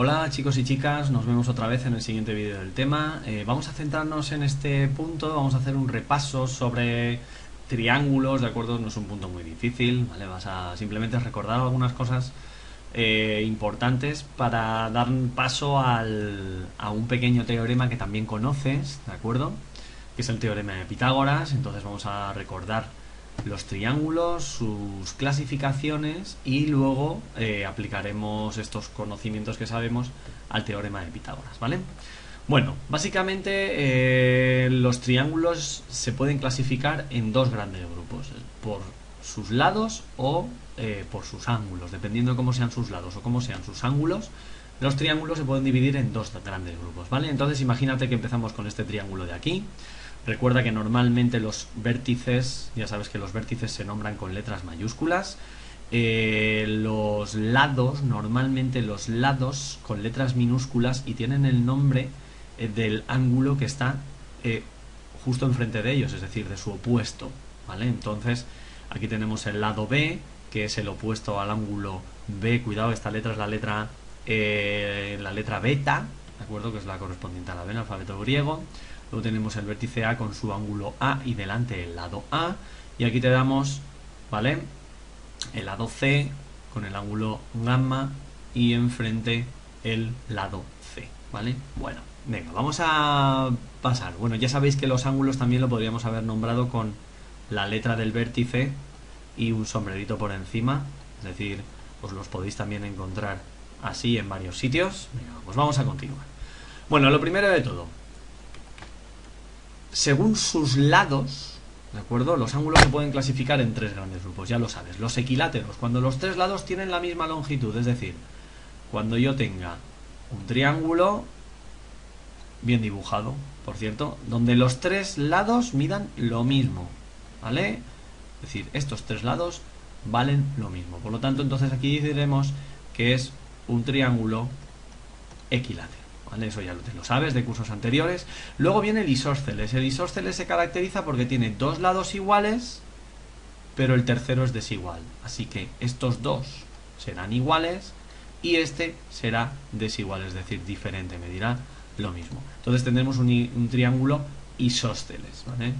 Hola chicos y chicas, nos vemos otra vez en el siguiente vídeo del tema. Vamos a centrarnos en este punto, vamos a hacer un repaso sobre triángulos, ¿de acuerdo? No es un punto muy difícil, ¿vale? Vas a simplemente recordar algunas cosas importantes para dar paso a un pequeño teorema que también conoces, ¿de acuerdo? Que es el teorema de Pitágoras. Entonces vamos a recordar los triángulos, sus clasificaciones y luego aplicaremos estos conocimientos que sabemos al teorema de Pitágoras, ¿vale? Bueno, básicamente los triángulos se pueden clasificar en dos grandes grupos, por sus lados o por sus ángulos. Dependiendo de cómo sean sus lados o cómo sean sus ángulos, los triángulos se pueden dividir en dos grandes grupos, ¿vale? Entonces imagínate que empezamos con este triángulo de aquí. Recuerda que normalmente los vértices, ya sabes que los vértices se nombran con letras mayúsculas. Los lados, normalmente los lados con letras minúsculas y tienen el nombre del ángulo que está justo enfrente de ellos, es decir, de su opuesto, ¿vale? Entonces, aquí tenemos el lado B, que es el opuesto al ángulo B. Cuidado, esta letra es la letra beta, ¿de acuerdo? Que es la correspondiente a la B en el alfabeto griego. Luego tenemos el vértice A con su ángulo A y delante el lado A. Y aquí te damos, ¿vale?, el lado C con el ángulo gamma y enfrente el lado C, ¿vale? Bueno, venga, vamos a pasar. Bueno, ya sabéis que los ángulos también lo podríamos haber nombrado con la letra del vértice y un sombrerito por encima. Es decir, os los podéis también encontrar así en varios sitios. Venga, pues vamos a continuar. Bueno, lo primero de todo, según sus lados, ¿de acuerdo? Los ángulos se pueden clasificar en tres grandes grupos, ya lo sabes. Los equiláteros, cuando los tres lados tienen la misma longitud, es decir, cuando yo tenga un triángulo bien dibujado, por cierto, donde los tres lados midan lo mismo, ¿vale? Es decir, estos tres lados valen lo mismo. Por lo tanto, entonces aquí diremos que es un triángulo equilátero, ¿vale? Eso ya te lo sabes de cursos anteriores. Luego viene el isósceles. El isósceles se caracteriza porque tiene dos lados iguales, pero el tercero es desigual. Así que estos dos serán iguales y este será desigual, es decir, diferente, medirá lo mismo. Entonces tendremos un triángulo isósceles, ¿vale?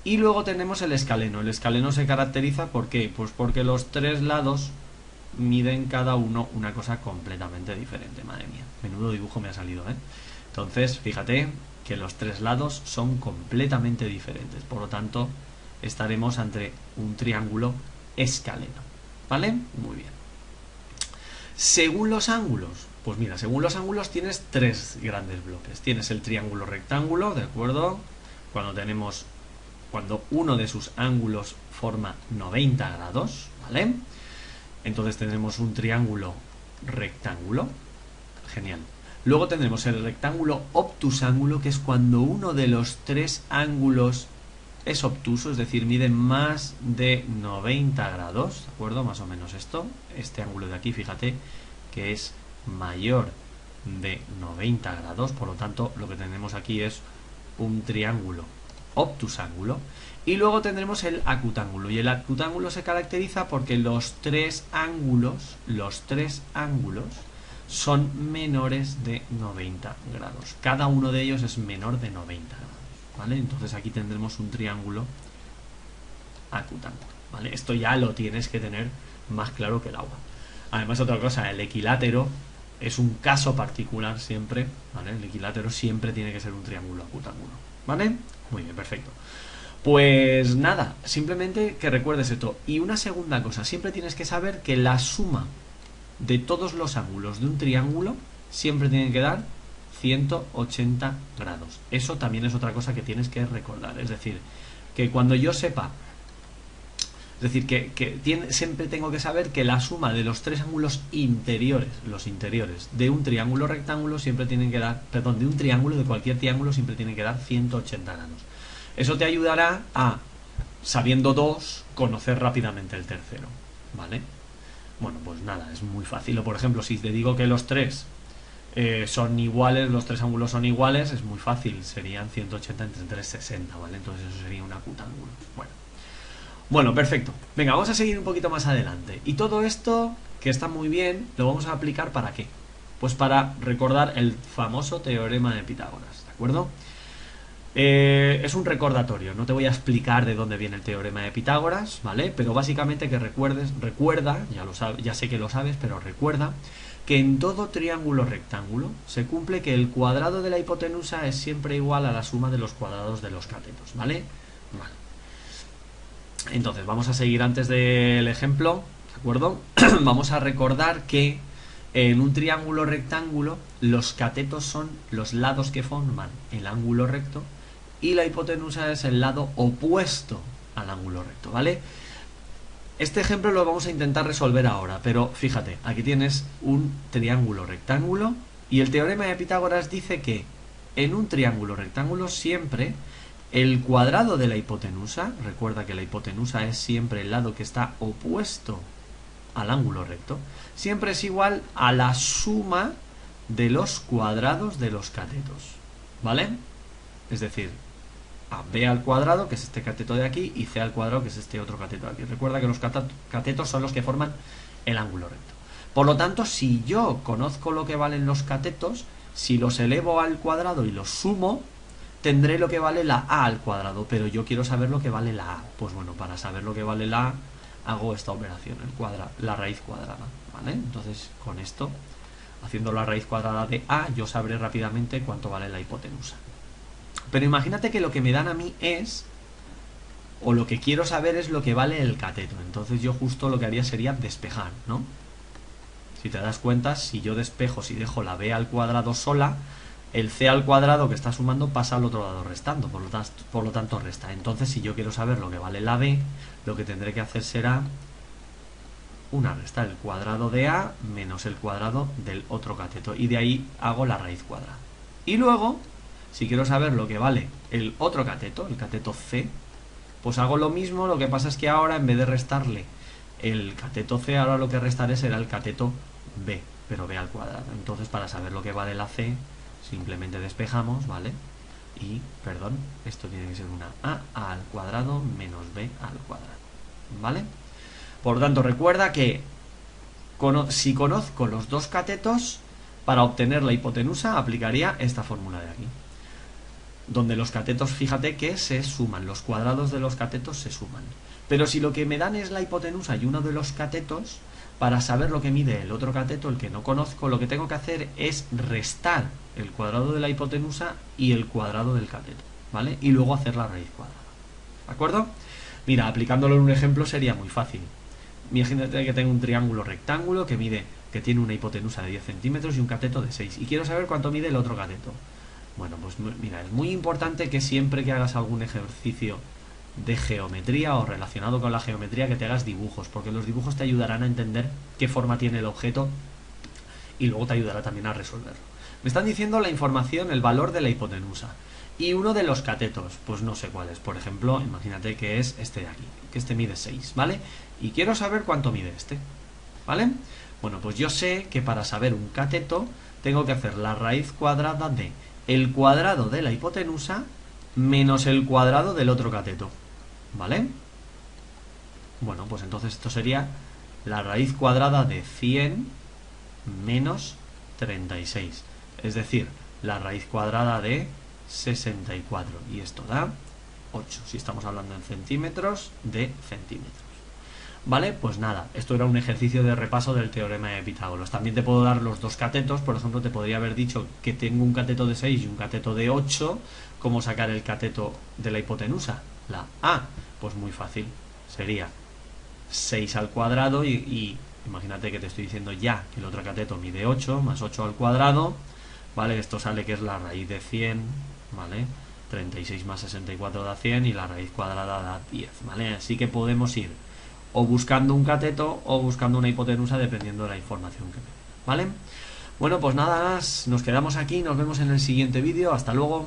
Y luego tenemos el escaleno. El escaleno se caracteriza ¿por qué? Pues porque los tres lados miden cada uno una cosa completamente diferente. Madre mía, menudo dibujo me ha salido, ¿eh? Entonces, fíjate que los tres lados son completamente diferentes. Por lo tanto, estaremos ante un triángulo escaleno, ¿vale? Muy bien. Según los ángulos, pues mira, según los ángulos tienes tres grandes bloques. Tienes el triángulo rectángulo, ¿de acuerdo? Cuando uno de sus ángulos forma 90 grados, ¿vale? Entonces tenemos un triángulo rectángulo. Genial. Luego tendremos el rectángulo obtusángulo, que es cuando uno de los tres ángulos es obtuso, es decir, mide más de 90 grados, ¿de acuerdo? Más o menos esto. Este ángulo de aquí, fíjate, que es mayor de 90 grados. Por lo tanto, lo que tenemos aquí es un triángulo obtusángulo. Y luego tendremos el acutángulo. Y el acutángulo se caracteriza porque los tres ángulos son menores de 90 grados. Cada uno de ellos es menor de 90 grados, ¿vale? Entonces aquí tendremos un triángulo acutángulo, ¿vale? Esto ya lo tienes que tener más claro que el agua. Además, otra cosa, el equilátero es un caso particular siempre, ¿vale? El equilátero siempre tiene que ser un triángulo acutángulo, ¿vale? Muy bien, perfecto. Pues nada, simplemente que recuerdes esto. Y una segunda cosa, siempre tienes que saber que la suma de todos los ángulos de un triángulo siempre tiene que dar 180 grados. Eso también es otra cosa que tienes que recordar. Es decir, que cuando yo sepa, es decir, siempre tengo que saber que la suma de los tres ángulos interiores, los interiores, de un triángulo rectángulo siempre tienen que dar, perdón, de un triángulo, de cualquier triángulo siempre tienen que dar 180 grados. Eso te ayudará a, sabiendo dos, conocer rápidamente el tercero, ¿vale? Bueno, pues nada, es muy fácil. O por ejemplo, si te digo que los tres son iguales, los tres ángulos son iguales, es muy fácil. Serían 180 entre 360, ¿vale? Entonces eso sería un acutángulo. Bueno, perfecto. Venga, vamos a seguir un poquito más adelante. Y todo esto, que está muy bien, lo vamos a aplicar ¿para qué? Pues para recordar el famoso teorema de Pitágoras, ¿de acuerdo? Es un recordatorio, no te voy a explicar de dónde viene el teorema de Pitágoras, ¿vale? Pero básicamente que recuerda, ya sé que lo sabes, pero recuerda que en todo triángulo rectángulo se cumple que el cuadrado de la hipotenusa es siempre igual a la suma de los cuadrados de los catetos, ¿vale? Vale. Entonces, vamos a seguir antes del ejemplo, ¿de acuerdo? Vamos a recordar que en un triángulo rectángulo los catetos son los lados que forman el ángulo recto y la hipotenusa es el lado opuesto al ángulo recto, ¿vale? Este ejemplo lo vamos a intentar resolver ahora, pero fíjate, aquí tienes un triángulo rectángulo y el teorema de Pitágoras dice que en un triángulo rectángulo siempre el cuadrado de la hipotenusa, recuerda que la hipotenusa es siempre el lado que está opuesto al ángulo recto, siempre es igual a la suma de los cuadrados de los catetos, ¿vale? Es decir, a b al cuadrado, que es este cateto de aquí, y c al cuadrado, que es este otro cateto de aquí. Recuerda que los catetos son los que forman el ángulo recto. Por lo tanto, si yo conozco lo que valen los catetos, si los elevo al cuadrado y los sumo, tendré lo que vale la a al cuadrado, pero yo quiero saber lo que vale la a. Pues bueno, para saber lo que vale la a, hago esta operación, la raíz cuadrada, ¿vale? Entonces, con esto, haciendo la raíz cuadrada de a, yo sabré rápidamente cuánto vale la hipotenusa. Pero imagínate que lo que me dan a mí es, o lo que quiero saber es lo que vale el cateto. Entonces yo justo lo que haría sería despejar, ¿no? Si te das cuenta, si yo despejo, si dejo la b al cuadrado sola, el c al cuadrado que está sumando pasa al otro lado restando, por lo tanto resta. Entonces si yo quiero saber lo que vale la b, lo que tendré que hacer será una resta, el cuadrado de a menos el cuadrado del otro cateto. Y de ahí hago la raíz cuadrada. Y luego, si quiero saber lo que vale el otro cateto, el cateto c, pues hago lo mismo, lo que pasa es que ahora en vez de restarle el cateto c, ahora lo que restaré será el cateto b, pero b al cuadrado. Entonces para saber lo que vale la c, simplemente despejamos, ¿vale? Y, perdón, esto tiene que ser una a al cuadrado menos b al cuadrado, ¿vale? Por lo tanto, recuerda que si conozco los dos catetos, para obtener la hipotenusa aplicaría esta fórmula de aquí, donde los catetos, fíjate que se suman, los cuadrados de los catetos se suman. Pero si lo que me dan es la hipotenusa y uno de los catetos, para saber lo que mide el otro cateto, el que no conozco, lo que tengo que hacer es restar el cuadrado de la hipotenusa y el cuadrado del cateto, ¿vale? Y luego hacer la raíz cuadrada, ¿de acuerdo? Mira, aplicándolo en un ejemplo sería muy fácil. Imagínate que tengo un triángulo rectángulo que tiene una hipotenusa de 10 centímetros y un cateto de 6, y quiero saber cuánto mide el otro cateto. Bueno, pues mira, es muy importante que siempre que hagas algún ejercicio de geometría o relacionado con la geometría, que te hagas dibujos, porque los dibujos te ayudarán a entender qué forma tiene el objeto y luego te ayudará también a resolverlo. Me están diciendo la información, el valor de la hipotenusa y uno de los catetos, pues no sé cuál es. Por ejemplo, imagínate que es este de aquí, que este mide 6, ¿vale? Y quiero saber cuánto mide este, ¿vale? Bueno, pues yo sé que para saber un cateto tengo que hacer la raíz cuadrada de el cuadrado de la hipotenusa menos el cuadrado del otro cateto, ¿vale? Bueno, pues entonces esto sería la raíz cuadrada de 100 menos 36, es decir, la raíz cuadrada de 64, y esto da 8, si estamos hablando en centímetros de centímetros. ¿Vale? Pues nada, esto era un ejercicio de repaso del teorema de Pitágoras. También te puedo dar los dos catetos, por ejemplo, te podría haber dicho que tengo un cateto de 6 y un cateto de 8, ¿cómo sacar el cateto de la hipotenusa? La a, pues muy fácil, sería 6 al cuadrado y imagínate que te estoy diciendo ya que el otro cateto mide 8, más 8 al cuadrado, ¿vale? Esto sale que es la raíz de 100, ¿vale? 36 más 64 da 100 y la raíz cuadrada da 10, ¿vale? Así que podemos ir o buscando un cateto o buscando una hipotenusa dependiendo de la información que me dé, ¿vale? Bueno, pues nada más, nos quedamos aquí, nos vemos en el siguiente vídeo, hasta luego.